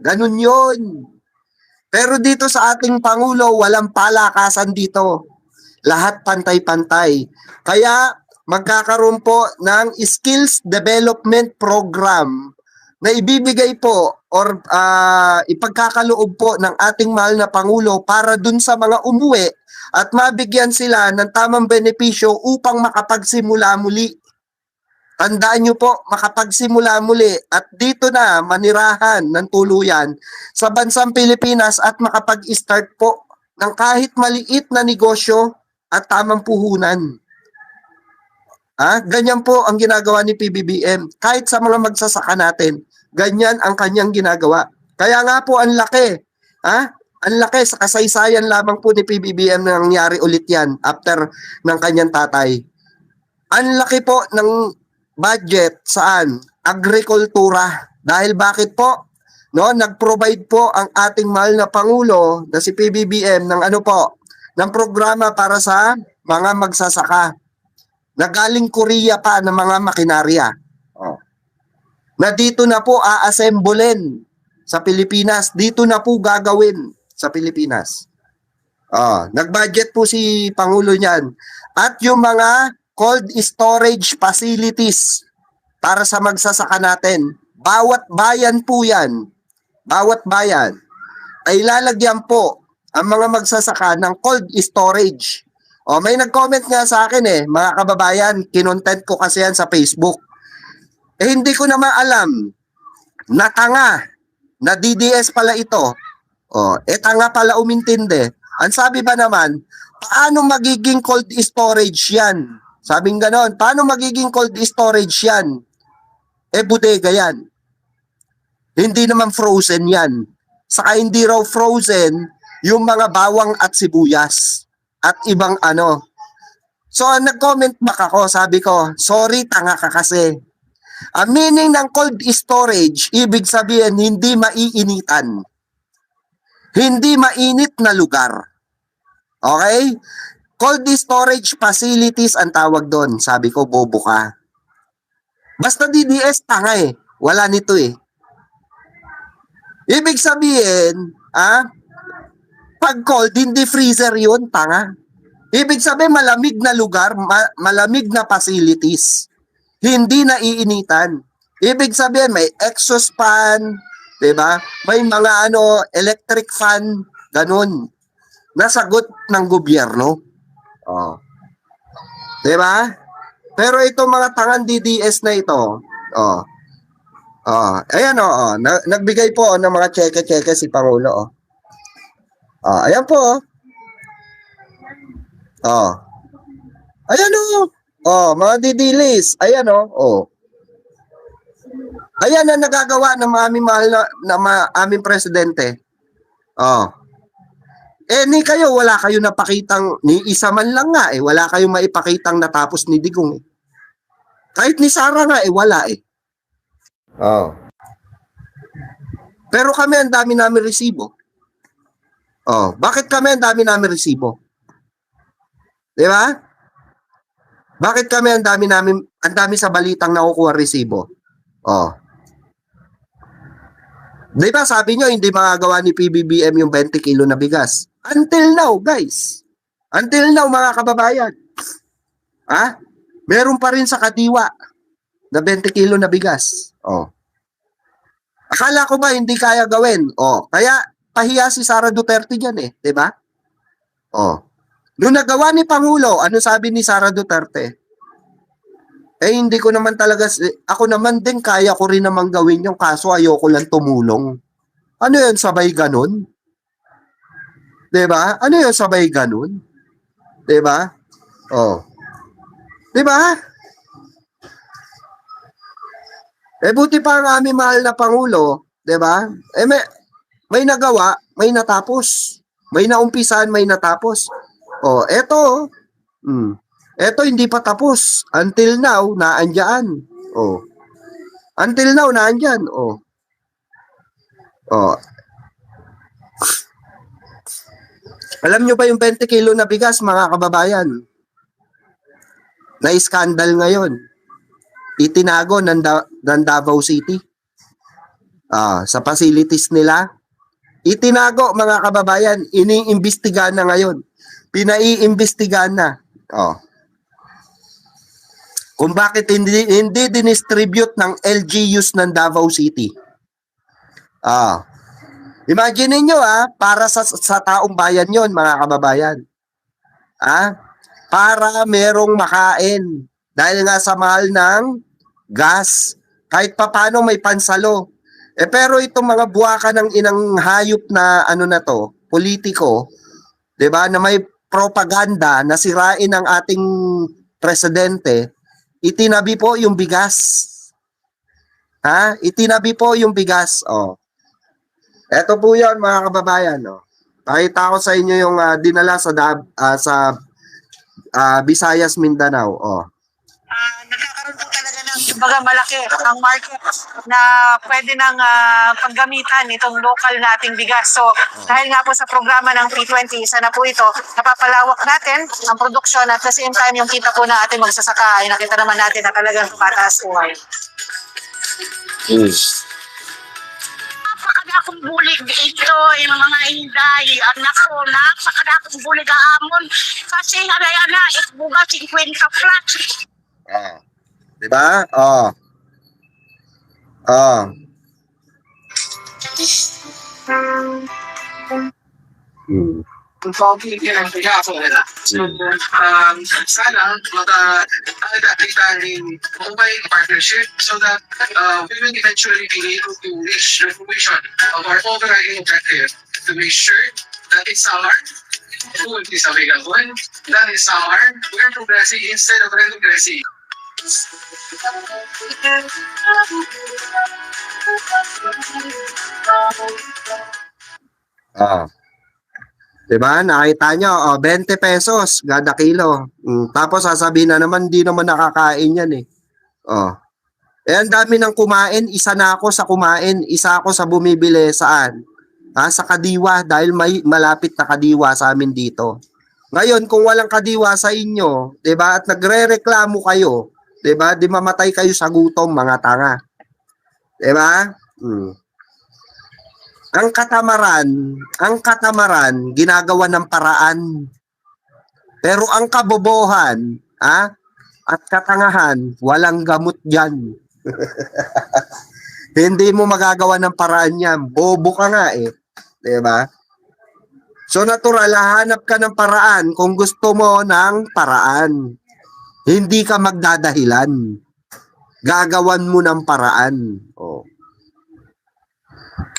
Ganun yun. Pero dito sa ating Pangulo, walang palakasan dito. Lahat pantay-pantay. Kaya magkakaroon po ng skills development program na ibibigay po or ipagkakaloob po ng ating mahal na Pangulo para dun sa mga umuwi at mabigyan sila ng tamang benepisyo upang makapagsimula muli. Tandaan nyo po, makapagsimula muli at dito na manirahan ng tuluyan sa bansang Pilipinas at makapag-start po ng kahit maliit na negosyo at tamang puhunan. Ganyan po ang ginagawa ni PBBM. Kahit sa mga magsasaka natin, ganyan ang kanyang ginagawa. Kaya nga po ang laki. Ang laki sa kasaysayan lamang po ni PBBM na nangyari ulit yan after ng kanyang tatay. Ang laki po ng budget saan? Agrikultura. Dahil bakit po? No, nag-provide po ang ating mahal na Pangulo na si PBBM ng ng programa para sa mga magsasaka. Nagaling Korea pa ng mga makinarya. Na dito na po aassemblein sa Pilipinas. Dito na po gagawin sa Pilipinas. Nag-budget po si Pangulo niyan. At yung mga cold storage facilities para sa magsasaka natin. Bawat bayan po yan. Bawat bayan ay lalagyan po ang mga magsasaka ng cold storage. May nag-comment nga sa akin mga kababayan, kinontent ko kasi yan sa Facebook. Hindi ko naman alam na tanga, na DDS pala ito. Tanga pala umintindi. Ang sabi ba naman, paano magiging cold storage yan? Sabing ganon, paano magiging cold storage yan? Bodega yan. Hindi naman frozen yan. Saka hindi raw frozen yung mga bawang at sibuyas at ibang So, nag-comment back ako, sabi ko, sorry, tanga ka kasi. Ang meaning ng cold storage, ibig sabihin, hindi maiinitan. Hindi mainit na lugar. Okay? Cold storage facilities ang tawag doon. Sabi ko, bobo ka. Basta DDS, tanga Wala nito Ibig sabihin, pag cold, hindi freezer yun, tanga. Ibig sabihin, malamig na lugar, malamig na facilities. Hindi naiinitan. Ibig sabihin, may exhaust fan, diba? May mga electric fan, ganun. Nasagot ng gobyerno. Diba? Pero itong mga tangan DDS na ito, ayan nagbigay po ng mga cheque-cheque si Pangulo. Ayan po. Ayan mga didilis. Ayan Ayan ang nagagawa ng aming mahal na aming presidente. Ni kayo, wala kayo napakitang, ni isa man lang nga wala kayong maipakitang natapos ni Digong Kahit ni Sara nga wala Pero kami ang dami namin resibo. Bakit kami ang dami namin resibo? Di ba? Bakit kami ang dami sa balitang nakukuha resibo? Di ba sabi nyo, hindi magagawa ni PBBM yung 20 kilo na bigas? Until now, guys. Until now, mga kababayan. Meron pa rin sa Kadiwa na 20 kilo na bigas. Akala ko ba hindi kaya gawin? Kaya pahiya si Sara Duterte dyan di ba? Nung nagawa ni Pangulo, ano sabi ni Sara Duterte? Hindi ko naman talaga, ako naman din kaya ko rin naman gawin yung kaso ayoko lang tumulong. Ano yun, sabay ganun? Diba? Ano yun, sabay ganun? Diba? Diba? Buti pa ang aming mahal na Pangulo, diba? May nagawa, may natapos. May naumpisan, may natapos. Eto, eto hindi pa tapos. Until now, naandyan. Until now, naandyan. Alam nyo ba yung 20 kilo na bigas, mga kababayan? Na-skandal ngayon. Itinago ng Davao City. Sa facilities nila. Itinago, mga kababayan, iniimbestigahan na ngayon. Pinaiimbestigahan na. Kung bakit hindi dinistribute ng LGUs ng Davao City. Imagine niyo para sa taong bayan 'yon, mga kababayan. Para merong makain dahil nga sa mahal ng gas, kahit papano may pansalo. Pero itong mga buwaka ng inang hayop na politiko, 'di ba, na may propaganda na sirain ang ating presidente, itinabi po yung bigas. Itinabi po yung bigas. Ito po 'yon, mga kababayan, Pakita ko sa inyo yung dinala sa Visayas, Mindanao. Nagkakaroon po talaga ng malaki ang market na pwede nang paggamitan itong local nating bigas. So, dahil nga po sa programa ng P20, isa na po ito, napapalawak natin ang produksyon at the same time yung kita po na ating magsasaka ay nakita naman natin na talagang tumataas po. Napakadakong bulig ito, yung mga hinday. Anak ko, napakadakong bulig amon. Kasi haraya na, itbuga 50 flat. Diba? Sana makakita rin mobile partnership so that we will eventually be able to reach recognition of our overriding objective to make sure that it's our food is available, that is our we're progressing instead of retrogressing. Diba? Nakita nyo, 20 pesos kada kilo. Tapos sasabihin na naman, di naman nakakain yan eh. Ang dami ng kumain, isa na ako sa kumain, isa ako sa bumibili saan? Sa Kadiwa, dahil may malapit na Kadiwa sa amin dito. Ngayon, kung walang Kadiwa sa inyo, diba, at nagre-reklamo kayo, diba, di mamatay kayo sa gutom, mga tanga. Diba? Ang katamaran, ginagawa ng paraan. Pero ang kabobohan, at katangahan, walang gamot dyan. Hindi mo magagawa ng paraan yan. Bobo ka nga eh. Diba? So natural, hanap ka ng paraan kung gusto mo ng paraan. Hindi ka magdadahilan. Gagawan mo ng paraan.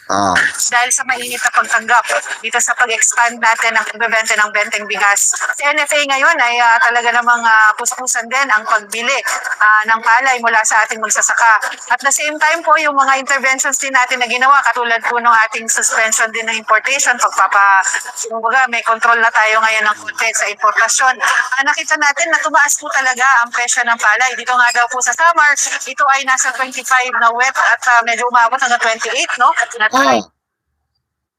Dahil sa mainit na pagtanggap dito sa pag-expand natin ng pagbebenta ng benteng bigas. Si NFA ngayon ay talaga namang pusakusan din ang pagbili ng palay mula sa ating magsasaka. At the same time po, yung mga interventions din natin na ginawa, katulad po ng ating suspension din ng importation, kumbaga may control na tayo ngayon ng konti sa importasyon. Nakita natin na tumaas po talaga ang presyo ng palay. Dito nga daw po sa summer, ito ay nasa 25 na wet at medyo umabot hanggang 28, no?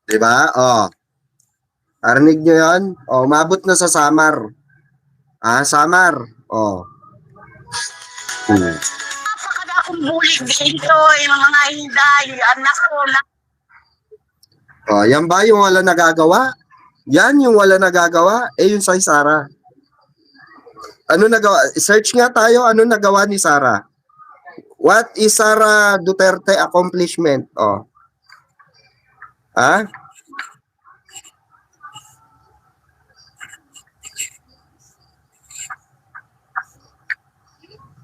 Diba? Arinig nyo yan? Umabot na sa Samar. Samar. Napakadakong bulig ito, yung mga hinday. Anak ko, Yan ba yung wala nagagawa? Yan yung wala nagagawa? Yung sa Sara. Ano nagawa? Search nga tayo, ano nagawa ni Sara? What is Sara Duterte accomplishment?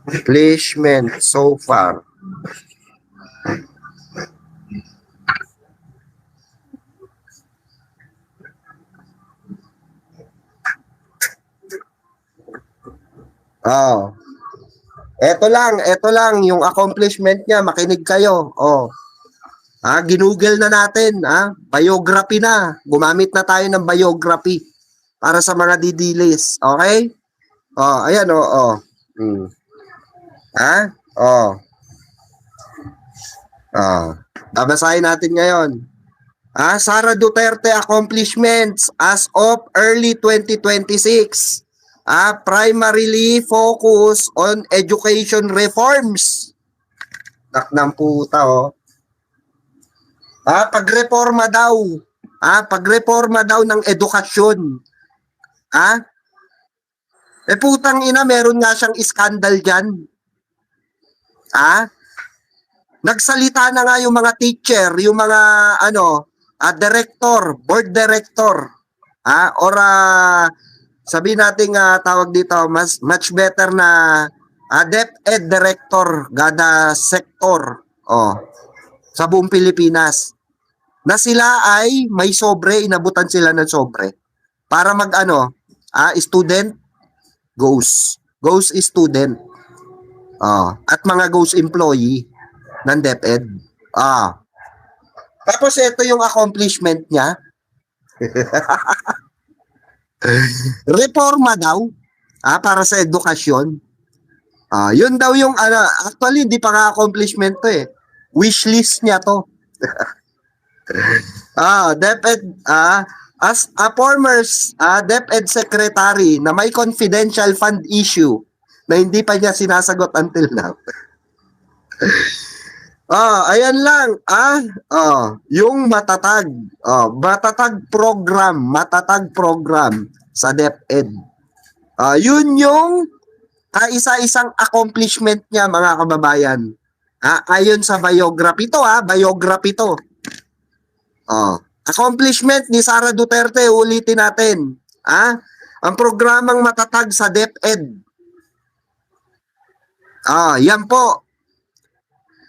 Accomplishment so far. Ito lang yung accomplishment niya, makinig kayo. Ginugel na natin, biography na. Gumamit na tayo ng biography para sa mga didilis. Okay? Ayan, babasahin natin ngayon. Sara Duterte accomplishments as of early 2026. Primarily focus on education reforms. Taknang puta, Pagreforma daw. Pagreforma daw ng edukasyon. Putang ina, meron nga siyang iskandal dyan. Nagsalita na nga yung mga teacher, yung mga director, board director, or sabi natin tawag dito, much better na DepEd director, gada sector, sa buong Pilipinas, na sila ay may sobre, inabutan sila ng sobre para student goes student, at mga goes employee ng DepEd. Tapos ito yung accomplishment niya. Reforma daw para sa edukasyon. Yun daw yung actually hindi pa nga accomplishment to eh. Wish list niya to. DepEd as a former DepEd secretary na may confidential fund issue na hindi pa niya sinasagot until now. Ayan lang. Yung matatag program sa DepEd. Yun yung kaisa-isang accomplishment niya, mga kababayan. Ayon sa biography to, biography to. Accomplishment ni Sara Duterte, ulitin natin. Ang programang matatag sa DepEd. Yan po.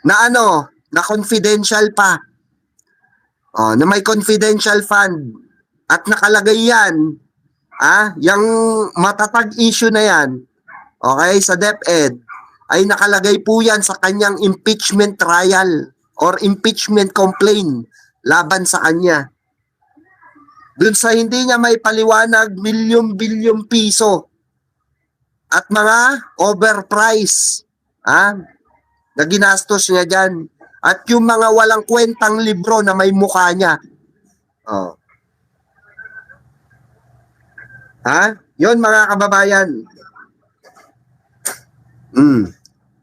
Na confidential pa. Na may confidential fund. At nakalagay yan, yung matatag issue na yan, okay, sa DepEd, ay nakalagay po yan sa kanyang impeachment trial or impeachment complaint laban sa kanya. Dun sa hindi niya may paliwanag bilyon piso at mga overprice, na ginastos niya dyan. At yung mga walang kwentang libro na may mukha niya. Yun, mga kababayan.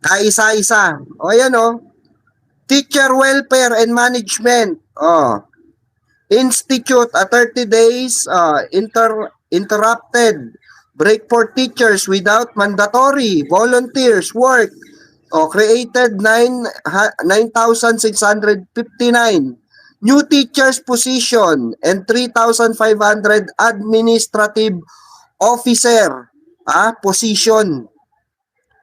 Kaisa-isa. Yan Teacher Welfare and Management. Institute 30 days interrupted break for teachers without mandatory volunteers work. Created 9,659 new teachers position and 3,500 administrative officer position.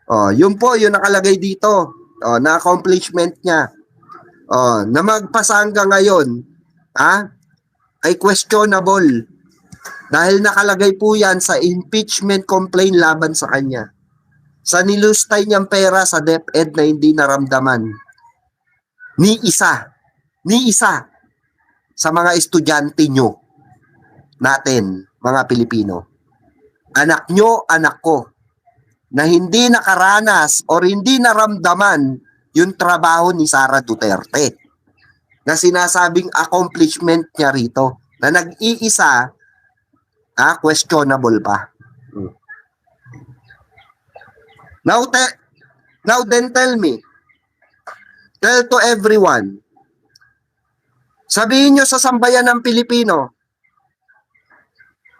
Yun po yung nakalagay dito, na accomplishment niya. Na magpasa hanggang ngayon ay questionable dahil nakalagay po yan sa impeachment complaint laban sa kanya. Sa nilustay niyang pera sa DepEd na hindi naramdaman ni isa sa mga estudyante nyo natin, mga Pilipino. Anak nyo, anak ko, na hindi nakaranas or hindi naramdaman yung trabaho ni Sara Duterte na sinasabing accomplishment niya rito na nag-iisa, questionable pa. Now then tell to everyone, sabihin nyo sa sambayan ng Pilipino,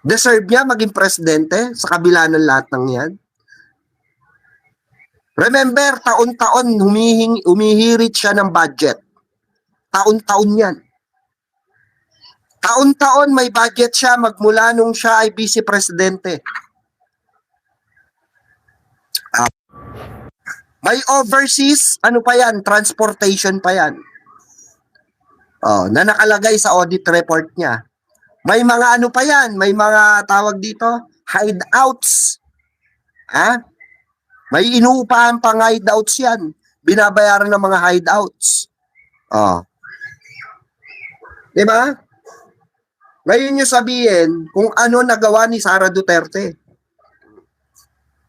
deserve niya maging presidente sa kabila ng lahat ng yan? Remember, taon-taon humihirit siya ng budget. Taon-taon yan. Taon-taon may budget siya magmula nung siya ay vice presidente. May overseas, transportation pa yan. Na nakalagay sa audit report niya. May mga pa yan, may mga tawag dito, hideouts. May inuupahan pang hideouts yan. Binabayaran ng mga hideouts. Diba? Ngayon nyo sabihin kung ano nagawa ni Sara Duterte.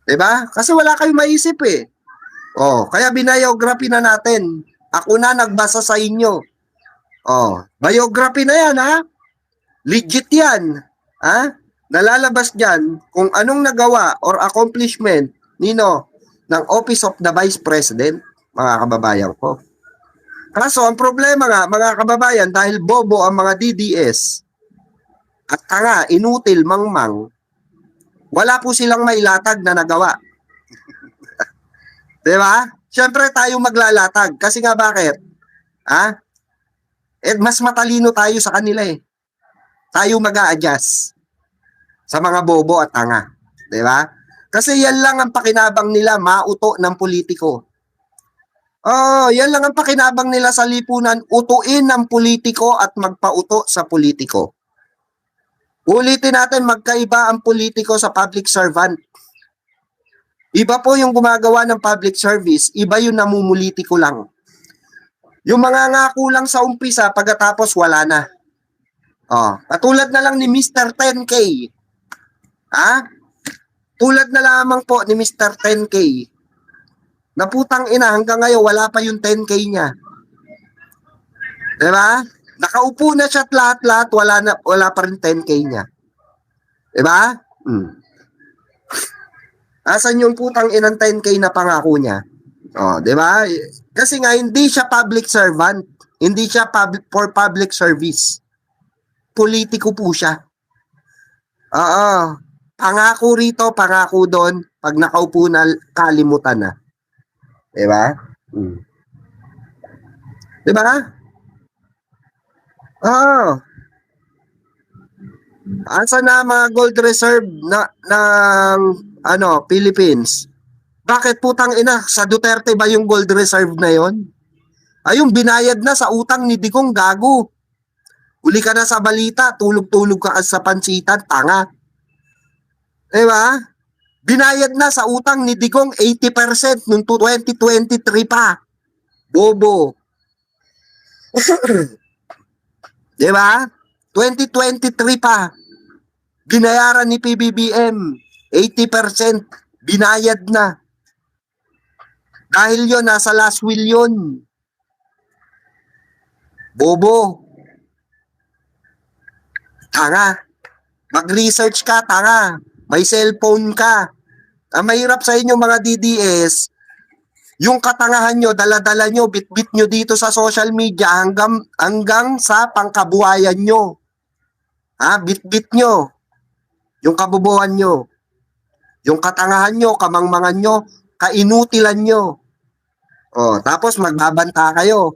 Diba? Kasi wala kayong maisip eh. Kaya biography na natin. Ako na nagbasa sa inyo. Biography na yan, legit yan. Nalalabas dyan kung anong nagawa or accomplishment ng Office of the Vice President, mga kababayan ko. Kaso ang problema nga, mga kababayan, dahil bobo ang mga DDS at tanga, inutil, mangmang, wala po silang mailatag na nagawa. Di ba? Siyempre tayo maglalatag. Kasi nga bakit? Ha? Eh, mas matalino tayo sa kanila eh. Tayo mag-a-adjust sa mga bobo at tanga. Di ba? Kasi yan lang ang pakinabang nila, mauto ng politiko. Oh, yan lang ang pakinabang nila sa lipunan, utuin ng politiko at magpauto sa politiko. Ulitin natin, magkaiba ang politiko sa public servant. Iba po yung gumagawa ng public service, iba yung namumulitiko lang. Yung mga ngako lang sa umpisa, pagkatapos wala na. Oh, katulad na lang ni Mr. 10K. Ha? Tulad na lamang po ni Mr. 10K. Na putang ina, hanggang ngayon wala pa yung 10K niya. Diba? Nakaupo na siya at lahat-lahat, wala pa rin 10K niya. Diba? Asan yung putang inang 10K na pangako niya? Oh, diba? Kasi nga, hindi siya public servant. Hindi siya for public service. Politiko po siya. Oo. Pangako rito, pangako doon. Pag nakaupo na, kalimutan na. Diba? Diba? Oo. Asa na mga gold reserve ng Philippines? Bakit putang ina, sa Duterte ba yung gold reserve na yon? Ayun, binayad na sa utang ni Digong, gago. Uli ka na sa balita, tulog-tulog ka sa pansitan, tanga. Diba? Binayad na sa utang ni Digong 80% noong 2023 pa. Bobo. Diba? 2023 pa. Binayaran ni PBBM 80%. Binayad na. Dahil yon nasa last will yun. Bobo. Tanga. Mag-research ka, tanga. May cellphone ka. Ang mahirap sa inyo mga DDS, yung katangahan nyo, dala-dala nyo, bit-bit nyo dito sa social media hanggang sa pangkabuhayan nyo. Ha? Bit-bit nyo. Yung kabubuhan nyo. Yung katangahan nyo, kamangmangan nyo, kainutilan nyo. O, tapos magbabanta kayo.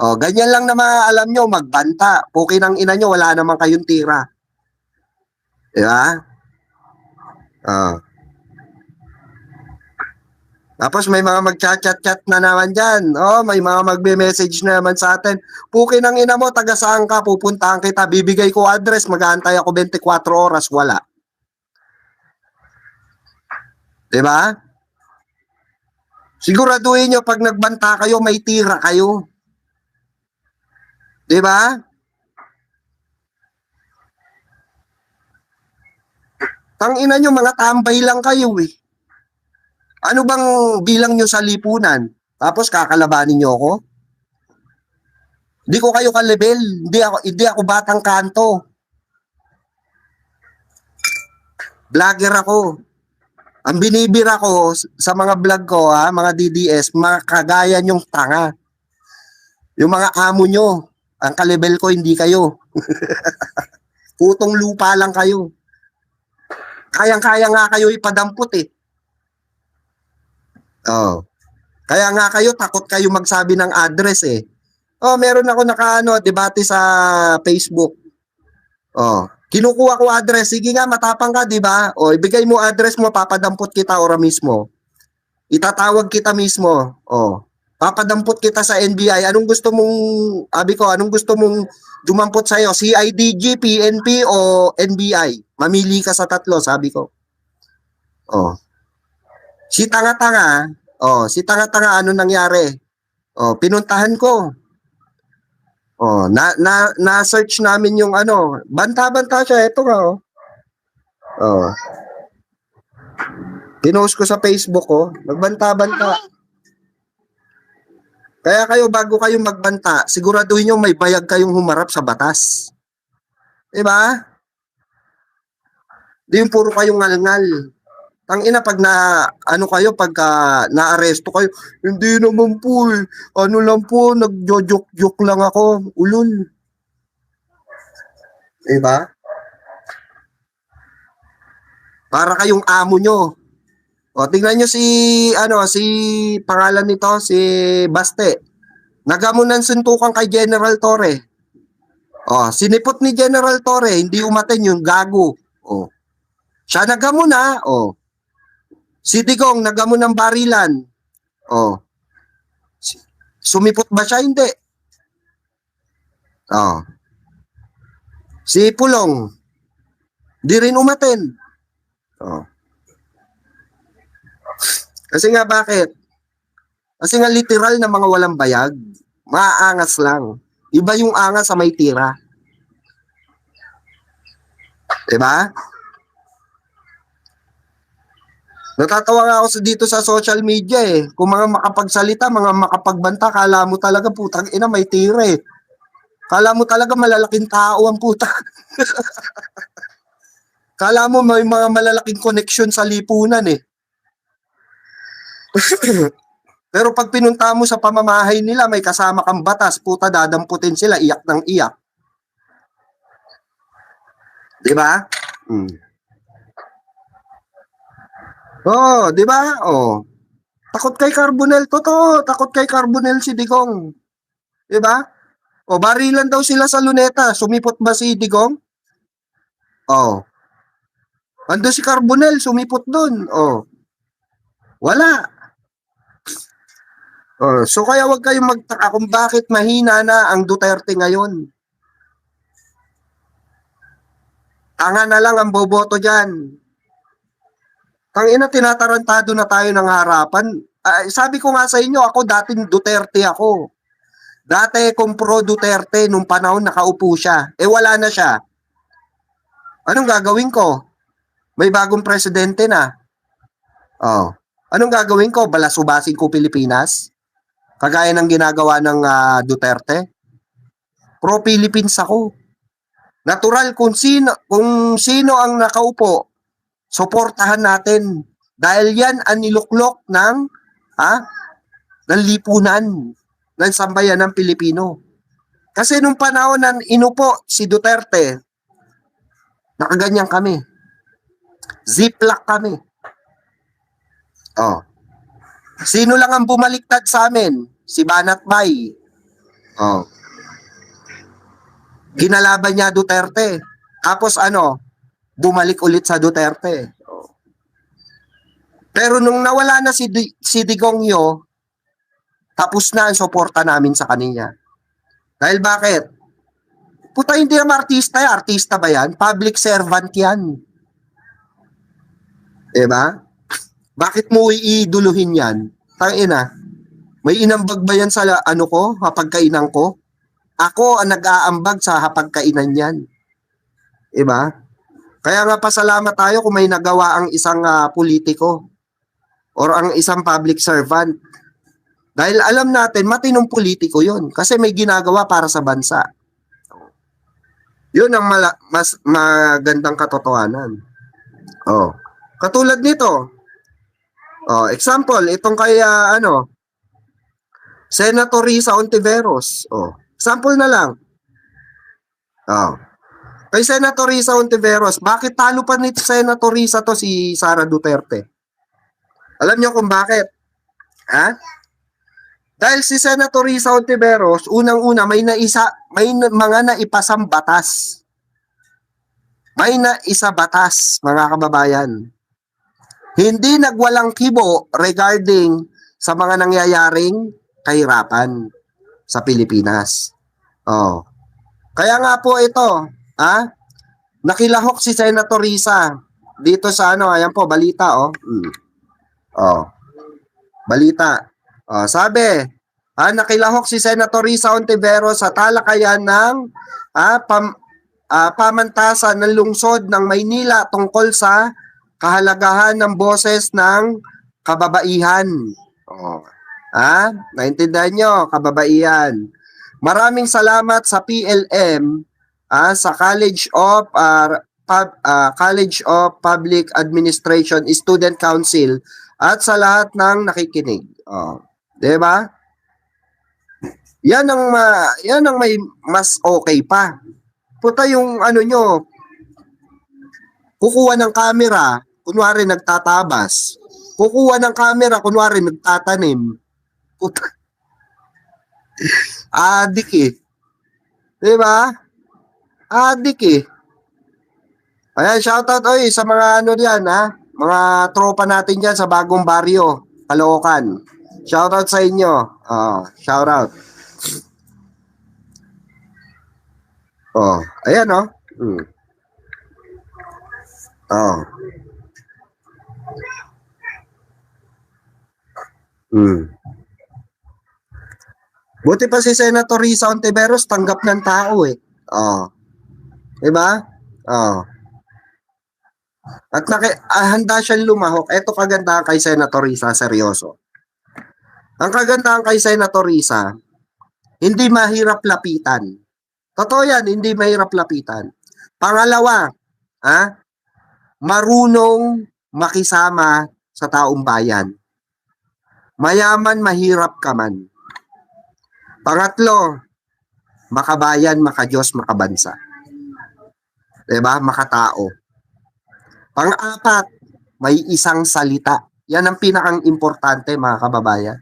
O, ganyan lang naman alam nyo, magbanta. Puki ng ina nyo, wala naman kayong tira. Diba? O. Tapos may mga magchat-chat-chat na naman dyan. Oh, may mga magbe-message na naman sa atin. Puki ng ina mo, taga saan ka? Pupuntahan kita, bibigay ko address, mag-aantay ako 24 oras, wala. Diba? Siguraduhin nyo pag nagbanta kayo, may tira kayo. Diba? Tangina nyo, mga tambay lang kayo eh. Ano bang bilang nyo sa lipunan? Tapos kakalabanin nyo ako? Hindi ko kayo ka-level. Hindi ako batang kanto. Vlogger ako. Ang binibira ko sa mga vlog ko, mga DDS, mga kagaya nyong tanga. Yung mga amo nyo, ang ka-level ko, hindi kayo. Putong lupa lang kayo. Kayang-kaya nga kayo ipadampot eh. Oh. Kaya nga kayo, takot kayo magsabi ng address eh. Oh, meron ako debate sa Facebook. Oh, kinukuha ko address. Sige nga, matapang ka, di ba? Oh, ibigay mo address mo, papadampot kita ora mismo. Itatawag kita mismo. Oh, papadampot kita sa NBI. Anong gusto mong, anong gusto mong dumampot sa'yo? CIDG, PNP o NBI? Mamili ka sa tatlo, sabi ko. Oh. Si tanga-tanga, ano nangyari? Oh, pinuntahan ko. Oh, na-search namin yung banta-banta siya, ito nga oh. Pinost ko sa Facebook nagbanta-banta. Kaya kayo, bago kayo magbanta, siguraduhin nyo may bayag kayong humarap sa batas. Diba? Di yung puro kayong ngal-ngal. Ang ina pag na ano kayo pagka naaresto kayo, hindi naman po eh. Ano lang po, nagjo-joke-joke lang ako. Ulol. Diba? Para kayong amo nyo. O tingnan nyo si pangalan nito, si Baste. Nagamunan suntukan kay General Torre. O, sinipot ni General Torre, hindi umaten yung gago. O. Siya nagamuna, o. Si Digong nagamon ng barilan. O. Sumipot ba siya? Hindi. O. Si Pulong, di rin umaten. O. Kasi nga bakit? Kasi nga literal na mga walang bayag, maaangas lang. Iba yung angas sa may tira. Diba? Natatawa nga ako dito sa social media eh. Kung mga makapagsalita, mga makapagbanta, kala mo talaga putang ina may tira eh. Kala mo talaga malalaking tao ang puta. Kala mo may mga malalaking connection sa lipunan eh. Pero pag pinunta mo sa pamamahay nila, may kasama kang batas, puta, dadamputin sila, iyak ng iyak. Diba? Oh, diba? Oh. Takot kay Carbonell, totoo. Takot kay Carbonell si Digong. Diba? O, barilan daw sila sa Luneta. Sumipot ba si Digong? Oh. Ando si Carbonell, sumipot dun. Oh. Wala. So kaya wag kayong magtaka kung bakit mahina na ang Duterte ngayon. Tanga na lang ang boboto dyan. Tangina, tinatarantado na tayo ng harapan. Sabi ko nga sa inyo, ako dating Duterte ako. Dati kung pro Duterte nung panahon nakaupo siya. Wala na siya. Anong gagawin ko? May bagong presidente na. Oh. Anong gagawin ko? Balasubasin ko Pilipinas? Kagaya ng ginagawa ng Duterte. Pro-Philippines ako. Natural kung sino ang nakaupo, suportahan natin. Dahil yan ang niluklok ng lipunan, ng sambayan ng Pilipino. Kasi nung panahon na inupo si Duterte, nakaganyan kami. Ziplock kami. Oh. Sino lang ang bumaliktad sa amin? Si Banat Bay. Oh. Ginalaban niya Duterte. Tapos bumalik ulit sa Duterte. Oh. Pero nung nawala na si Digongyo, tapos na ang suporta namin sa kanya. Dahil bakit? Puta, hindi naman artista yan. Artista ba yan? Public servant yan. Diba? Bakit mo iiduluhin yan? Tangina, may inambag ba yan sa hapagkainan ko? Ako ang nag-aambag sa hapagkainan yan. Diba? Kaya nga pasalamat tayo kung may nagawa ang isang politiko or ang isang public servant. Dahil alam natin, matinong politiko yun. Kasi may ginagawa para sa bansa. Yun ang mas magandang katotohanan. Oh. Katulad nito, example, itong kay Senator Risa Ontiveros. Example na lang. Kay Senator Risa Ontiveros, bakit talo pa ni Senator Risa to si Sara Duterte? Alam niyo kung bakit? Dahil si Senator Risa Ontiveros, unang-una may mga naipasang batas. May naisa batas, mga kababayan. Hindi nagwalang kibo regarding sa mga nangyayaring kahirapan sa Pilipinas. Kaya nga po ito, nakilahok si Senator Risa dito sa ayan po, balita, balita. Sabi, nakilahok si Senator Risa Ontiveros sa talakayan ng pamantasan ng lungsod ng Maynila tungkol sa kahalagahan ng boses ng kababaihan. Naintindihan nyo, kababaihan. Maraming salamat sa PLM, sa College of College of Public Administration Student Council at sa lahat ng nakikinig. Oh, 'di ba? Yan ang may mas okay pa. Puta yung ano nyo, kukuha ng camera, kunwari nagtatabas. Kukuha ng camera, kunwari nagtatanim. Puta. Adik eh. 'Di ba? Adik eh. Ayan, shoutout oy sa mga ano diyan ha. Mga tropa natin diyan sa Bagong Baryo, Caloocan. Shoutout sa inyo. Shoutout. Oh, ayan oh. Oh. Buti pa si Senator Risa Ontiveros tanggap ng tao eh. Oh. 'Di ba? Oh. At handa siyang lumahok. Ito kagandahan kay Senator Risa, seryoso. Ang kagandahan kay Senator Risa, hindi mahirap lapitan. Totoo yan, hindi mahirap lapitan. Pangalawa, marunong makisama sa taong bayan. Mayaman, mahirap ka man. Pangatlo, makabayan, makadiyos, makabansa. Diba? Makatao. Pang-apat, may isang salita. Yan ang pinakang importante mga kababayan.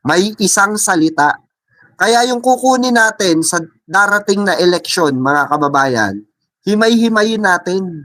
May isang salita. Kaya yung kukunin natin sa darating na eleksyon mga kababayan, himay-himayin natin.